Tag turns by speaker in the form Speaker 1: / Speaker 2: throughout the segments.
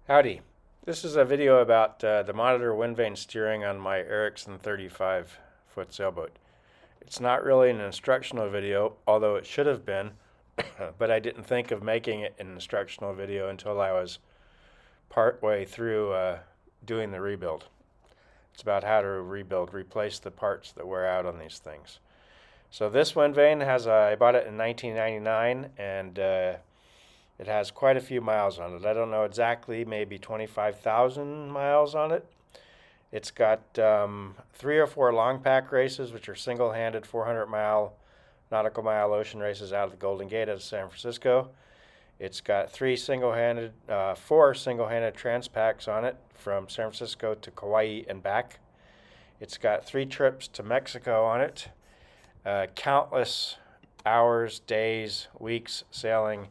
Speaker 1: Howdy. This is a video about the Monitor Windvane steering on my Ericsson 35-foot sailboat. It's not really an instructional video, although it should have been, but I didn't think of making it an instructional video until I was partway through doing the rebuild. It's about how to replace the parts that wear out on these things. So this Windvane I bought it in 1999, and it has quite a few miles on it. I don't know exactly, maybe 25,000 miles on it. It's got 3 or 4 long pack races, which are single-handed 400-mile nautical mile ocean races out of the Golden Gate out of San Francisco. It's got 4 single-handed transpacks on it from San Francisco to Kauai and back. It's got 3 trips to Mexico on it. Countless hours, days, weeks sailing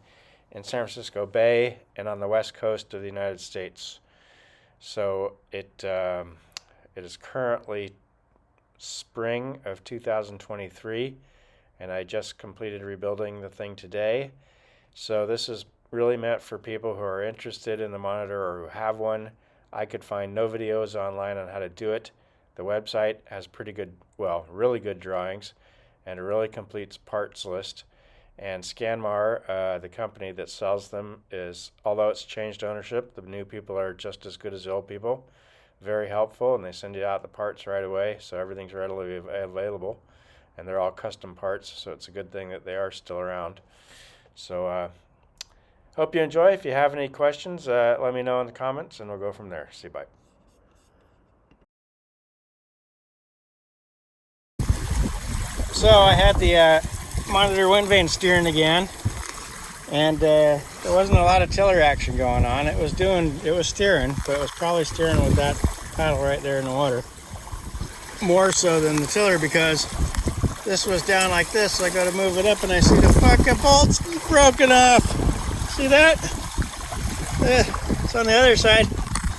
Speaker 1: in San Francisco Bay and on the west coast of the United States. So it is currently spring of 2023, and I just completed rebuilding the thing today. So this is really meant for people who are interested in the monitor or who have one. I could find no videos online on how to do it. The website has really good drawings and a really complete parts list. And Scanmar, the company that sells them, although it's changed ownership, the new people are just as good as the old people. Very helpful, and they send you out the parts right away, so everything's readily available. And they're all custom parts, so it's a good thing that they are still around. So hope you enjoy. If you have any questions, let me know in the comments, and we'll go from there. See you, bye. So I had the Monitor Windvane steering again, and there wasn't a lot of tiller action going on. It was steering, but it was probably steering with that paddle right there in the water. More so than the tiller, because this was down like this, so I got to move it up, and I see the fucking bolt's broken off. See that? It's on the other side,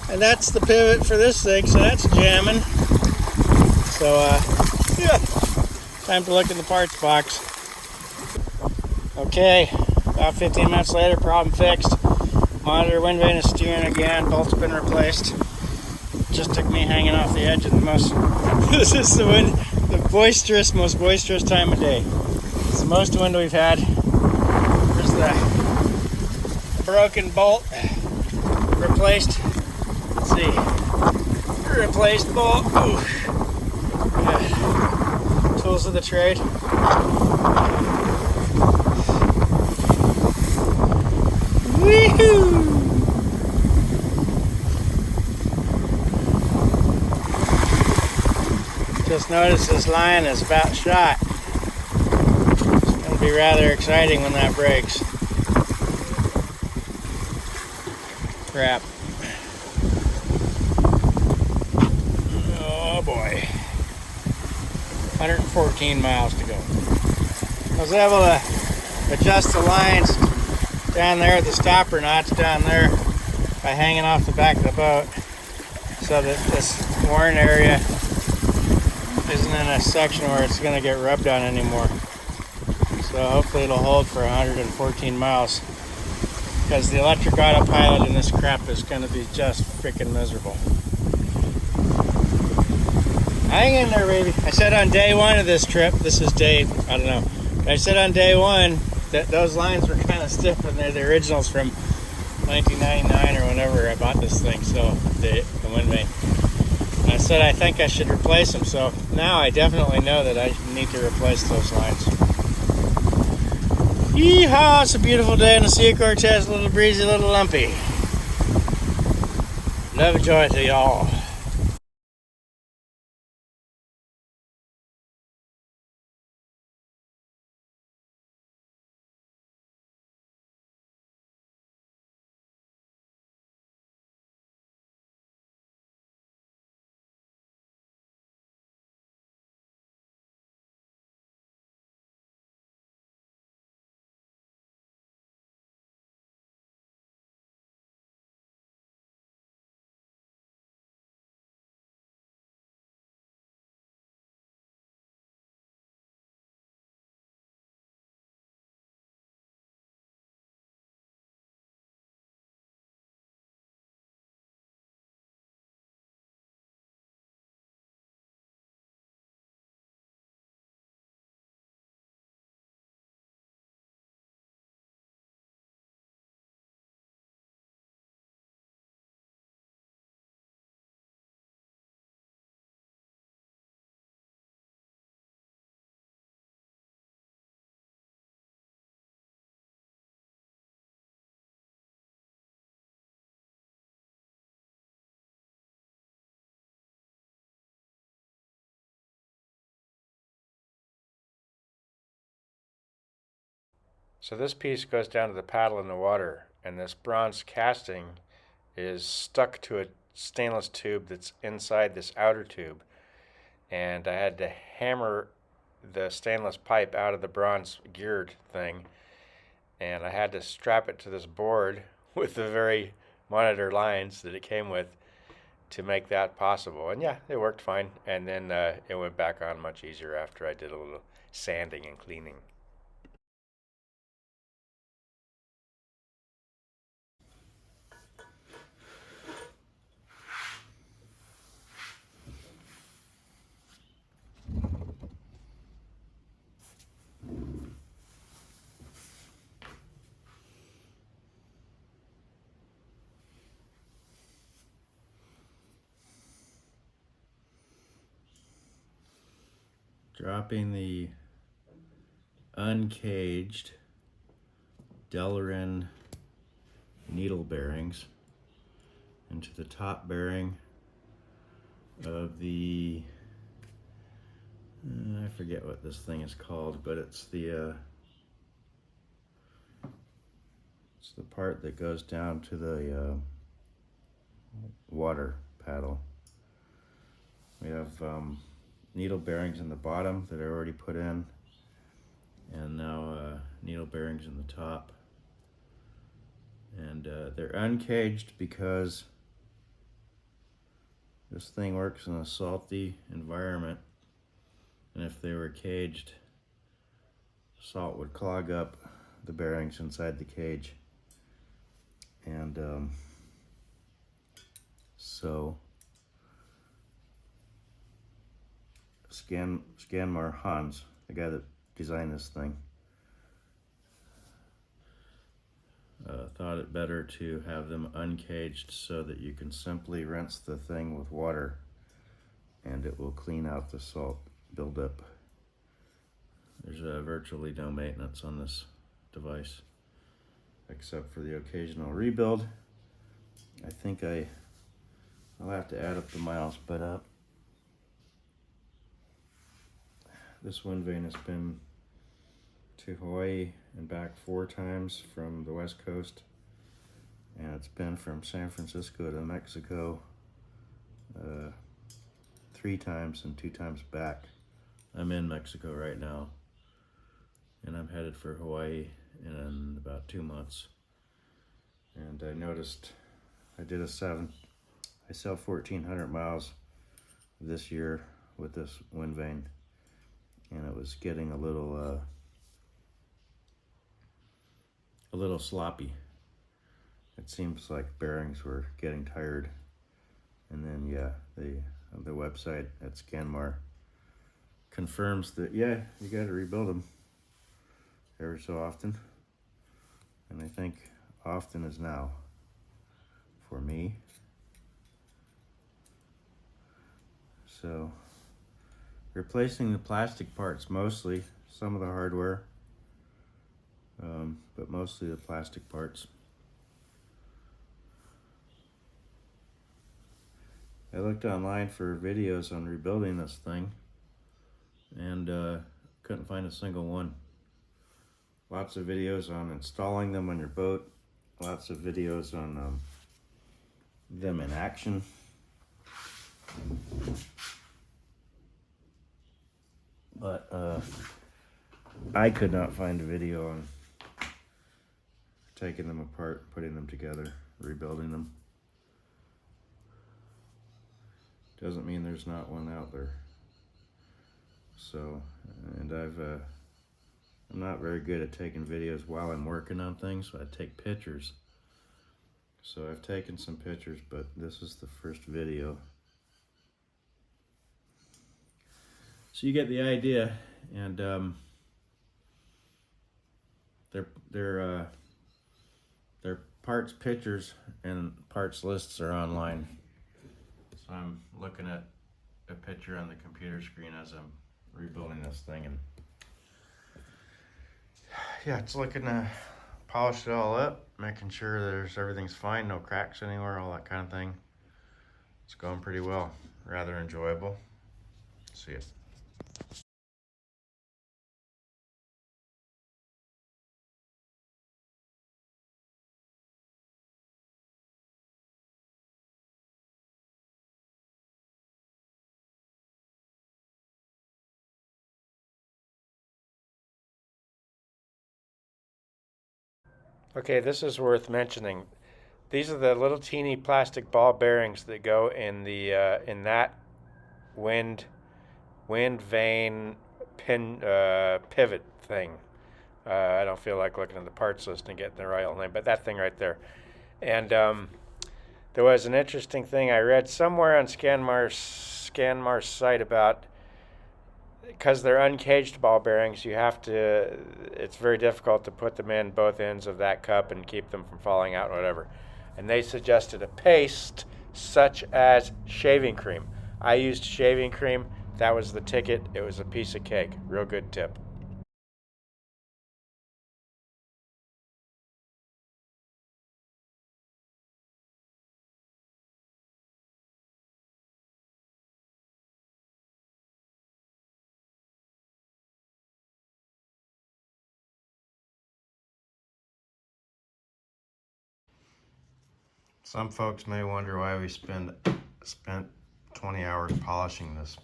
Speaker 1: and that's the pivot for this thing, so that's jamming. So yeah, time to look in the parts box. Okay, about 15 minutes later, problem fixed. Monitor Windvane is steering again, bolt's been replaced. Just took me hanging off the edge of this is the most boisterous time of day. It's the most wind we've had. There's the broken bolt replaced. Let's see. Replaced bolt. Yeah. Tools of the trade. Woohoo! Just noticed this line is about shot. It's going to be rather exciting when that breaks. Crap. Oh boy. 114 miles to go. I was able to adjust the lines down there at the stopper knots down there by hanging off the back of the boat, so that this worn area isn't in a section where it's going to get rubbed on anymore. So hopefully it'll hold for 114 miles, because the electric autopilot in this crap is going to be just freaking miserable. Hang in there, baby. I said on day 1 of this trip, this is day, I don't know, I said on day 1 that those lines were kind of stiff, and they're the originals from 1999 or whenever I bought this thing, so the Windvane. I said I think I should replace them, so now I definitely know that I need to replace those lines. Yeehaw! It's a beautiful day in the Sea of Cortez, a little breezy, a little lumpy. Love and joy to y'all. So this piece goes down to the paddle in the water, and this bronze casting is stuck to a stainless tube that's inside this outer tube. And I had to hammer the stainless pipe out of the bronze geared thing, and I had to strap it to this board with the very monitor lines that it came with to make that possible. And yeah, it worked fine. And then it went back on much easier after I did a little sanding and cleaning. Dropping the uncaged Delrin needle bearings into the top bearing of the I forget what this thing is called, but it's the part that goes down to the water paddle. We have needle bearings in the bottom that are already put in, and now needle bearings in the top. And they're uncaged because this thing works in a salty environment, and if they were caged, salt would clog up the bearings inside the cage. And so Scanmar Hans, the guy that designed this thing, thought it better to have them uncaged so that you can simply rinse the thing with water and it will clean out the salt buildup. There's virtually no maintenance on this device except for the occasional rebuild. I think I'll have to add up the miles, but this Windvane has been to Hawaii and back 4 times from the West Coast, and it's been from San Francisco to Mexico 3 times and 2 times back. I'm in Mexico right now, and I'm headed for Hawaii in about 2 months. And I noticed I sell 1,400 miles this year with this Windvane, and it was getting a little sloppy. It seems like bearings were getting tired, and then yeah, the website at Scanmar confirms that yeah, you got to rebuild them every so often, and I think often is now for me. So replacing the plastic parts mostly, some of the hardware, but mostly the plastic parts. I looked online for videos on rebuilding this thing and couldn't find a single one. Lots of videos on installing them on your boat, lots of videos on them in action. But I could not find a video on taking them apart, putting them together, rebuilding them. Doesn't mean there's not one out there. So, and I'm not very good at taking videos while I'm working on things, so I take pictures. So I've taken some pictures, but this is the first video. So you get the idea, and their parts pictures and parts lists are online. So I'm looking at a picture on the computer screen as I'm rebuilding this thing, and yeah, it's looking to polish it all up, making sure everything's fine, no cracks anywhere, all that kind of thing. It's going pretty well, rather enjoyable. See ya. Okay, this is worth mentioning. These are the little teeny plastic ball bearings that go in the in that wind vane pivot thing. I don't feel like looking at the parts list and getting the right name, but that thing right there. And there was an interesting thing I read somewhere on Scanmar's site about, because they're uncaged ball bearings, you have to. It's very difficult to put them in both ends of that cup and keep them from falling out, whatever. And they suggested a paste such as shaving cream. I used shaving cream. That was the ticket. It was a piece of cake. Real good tip. Some folks may wonder why we spent 20 hours polishing this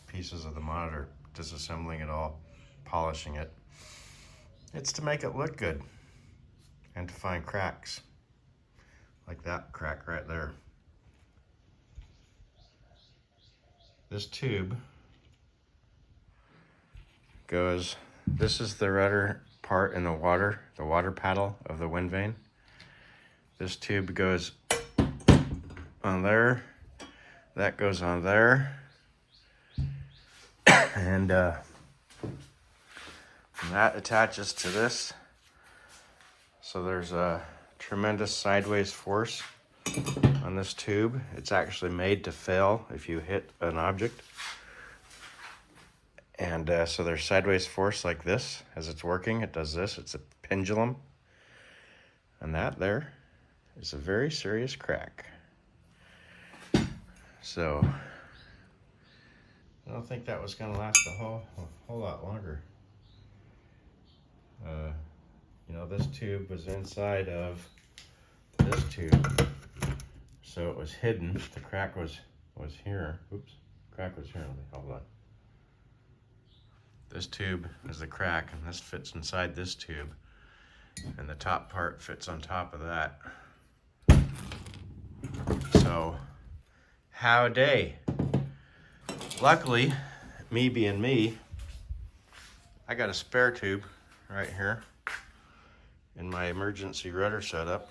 Speaker 1: pieces of the monitor, disassembling it all, polishing it. It's to make it look good and to find cracks, like that crack right there. This tube goes, this is the rudder part in the water paddle of the wind vane. This tube goes on there, that goes on there, and that attaches to this. So there's a tremendous sideways force on this tube. It's actually made to fail if you hit an object. And so there's sideways force like this as it's working. It does this. It's a pendulum. And that there is a very serious crack. So I don't think that was going to last a whole lot longer. You know, this tube was inside of this tube, so it was hidden. The crack was here. Oops, crack was here. Hold on. This tube is the crack, and this fits inside this tube, and the top part fits on top of that. So, howdy. Luckily, me being me, I got a spare tube right here in my emergency rudder setup,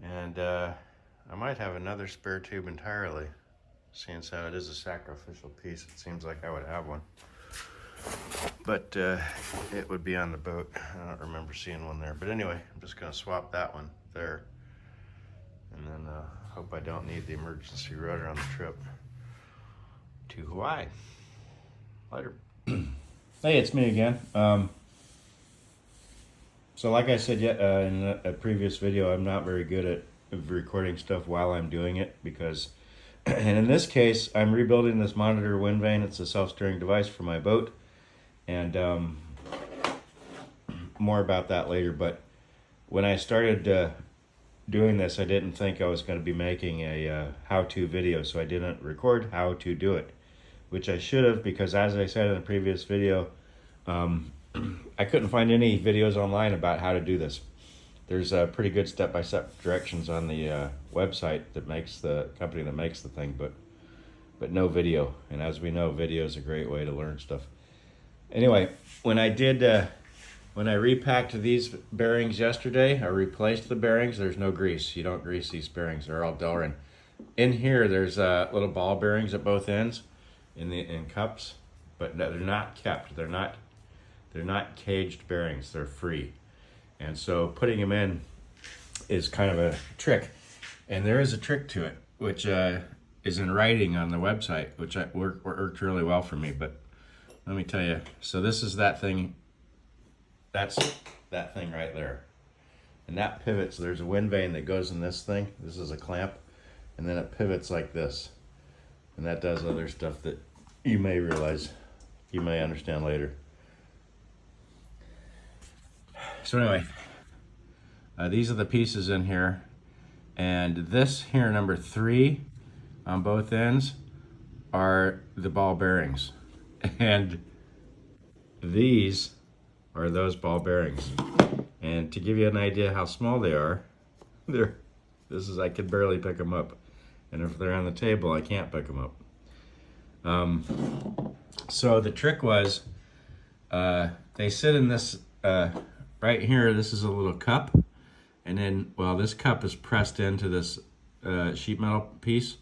Speaker 1: and I might have another spare tube entirely, seeing as how it is a sacrificial piece. It seems like I would have one, but it would be on the boat. I don't remember seeing one there, but anyway, I'm just going to swap that one there, and then hope I don't need the emergency rudder on the trip to Hawaii. Later. Hey, it's me again. So like I said in a previous video, I'm not very good at recording stuff while I'm doing it, because, and in this case, I'm rebuilding this Monitor Windvane. It's a self-steering device for my boat, and more about that later. But when I started doing this, I didn't think I was going to be making a how-to video, so I didn't record how to do it, which I should have, because as I said in a previous video, I couldn't find any videos online about how to do this. There's pretty good step-by-step directions on the website that makes the company that makes the thing, but no video. And as we know, video is a great way to learn stuff. Anyway, when I repacked these bearings yesterday, I replaced the bearings. There's no grease. You don't grease these bearings. They're all Delrin. In here, there's little ball bearings at both ends in cups, but they're not kept. They're not caged bearings. They're free. And so putting them in is kind of a trick. And there is a trick to it, which is in writing on the website, which worked really well for me. But let me tell you, so this is that thing. That's that thing right there. And that pivots. There's a wind vane that goes in this thing. This is a clamp. And then it pivots like this. And that does other stuff that you may realize, you may understand later. So anyway, these are the pieces in here, and this here, number 3 on both ends, are the ball bearings, and these are those ball bearings. And to give you an idea how small they are, I could barely pick them up. And if they're on the table, I can't pick them up. So the trick was, they sit in this, right here, this is a little cup. And then, well, this cup is pressed into this sheet metal piece.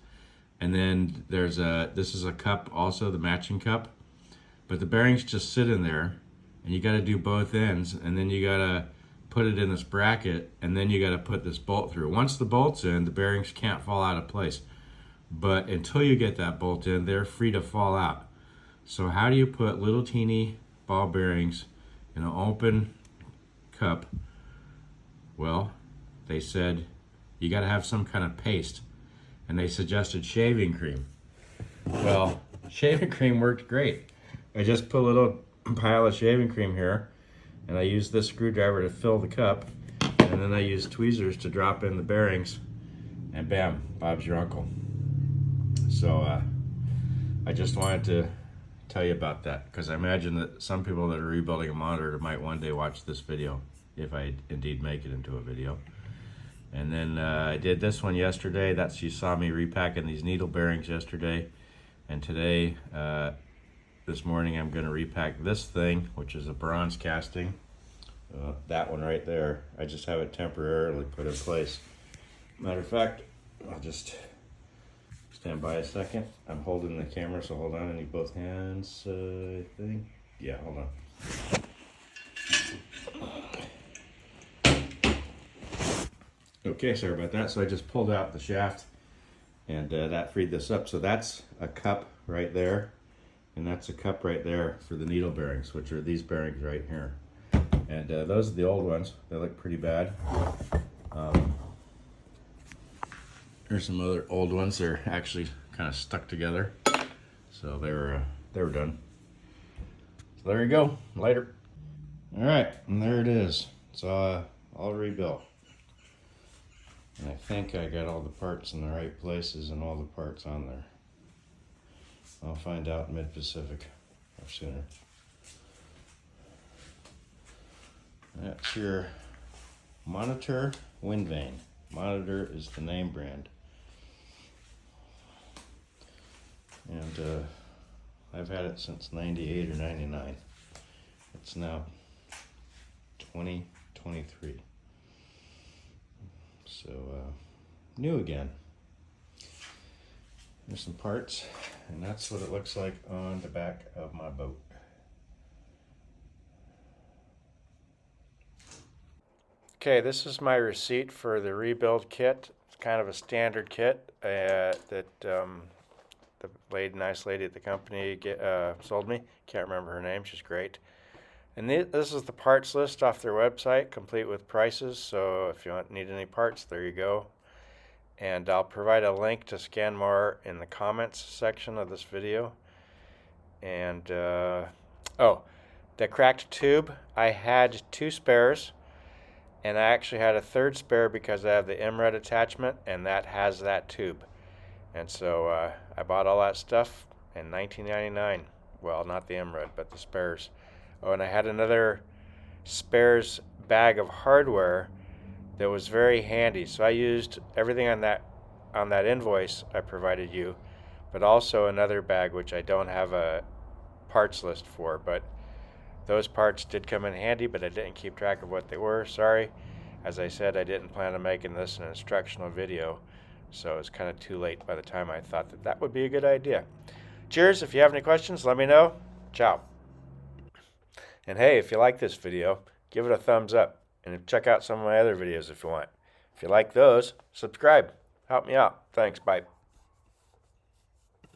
Speaker 1: And then this is a cup also, the matching cup. But the bearings just sit in there, and you gotta do both ends, and then you gotta put it in this bracket, and then you gotta put this bolt through. Once the bolt's in, the bearings can't fall out of place. But until you get that bolt in, they're free to fall out. So how do you put little teeny ball bearings in an open cup? Well, they said you gotta have some kind of paste. And they suggested shaving cream. Well, shaving cream worked great. I just put a little pile of shaving cream here, and I used this screwdriver to fill the cup, and then I used tweezers to drop in the bearings, and bam, Bob's your uncle. So I just wanted to tell you about that, because I imagine that some people that are rebuilding a monitor might one day watch this video, if I indeed make it into a video. And then I did this one yesterday. You saw me repacking these needle bearings yesterday. And today, this morning, I'm going to repack this thing, which is a bronze casting. That one right there. I just have it temporarily put in place. Matter of fact, I'll just stand by a second. I'm holding the camera, so hold on. I need both hands, I think. Yeah, hold on. Okay, sorry about that. So I just pulled out the shaft, and that freed this up. So that's a cup right there, and that's a cup right there for the needle bearings, which are these bearings right here. And those are the old ones. They look pretty bad. Here's some other old ones. They're actually kind of stuck together. So they were done. So there you go. Later. All right, and there it is. It's all rebuilt. And I think I got all the parts in the right places and all the parts on there. I'll find out mid-Pacific or sooner. That's your Monitor Windvane. Monitor is the name brand. And I've had it since 98 or 99. It's now 2023. So, new again. There's some parts, and that's what it looks like on the back of my boat. Okay, this is my receipt for the rebuild kit. It's kind of a standard kit that the nice lady at the company sold me. Can't remember her name, she's great. And this is the parts list off their website, complete with prices. So if you need any parts, there you go. And I'll provide a link to scan more in the comments section of this video. And, oh, the cracked tube, I had 2 spares. And I actually had a 3rd spare because I have the MRED attachment, and that has that tube. And so I bought all that stuff in 1999. Well, not the MRED, but the spares. Oh, and I had another spares bag of hardware that was very handy. So I used everything on that invoice I provided you, but also another bag which I don't have a parts list for. But those parts did come in handy, but I didn't keep track of what they were. Sorry. As I said, I didn't plan on making this an instructional video, so it's kind of too late by the time I thought that would be a good idea. Cheers. If you have any questions, let me know. Ciao. And hey, if you like this video, give it a thumbs up. And check out some of my other videos if you want. If you like those, subscribe. Help me out. Thanks. Bye.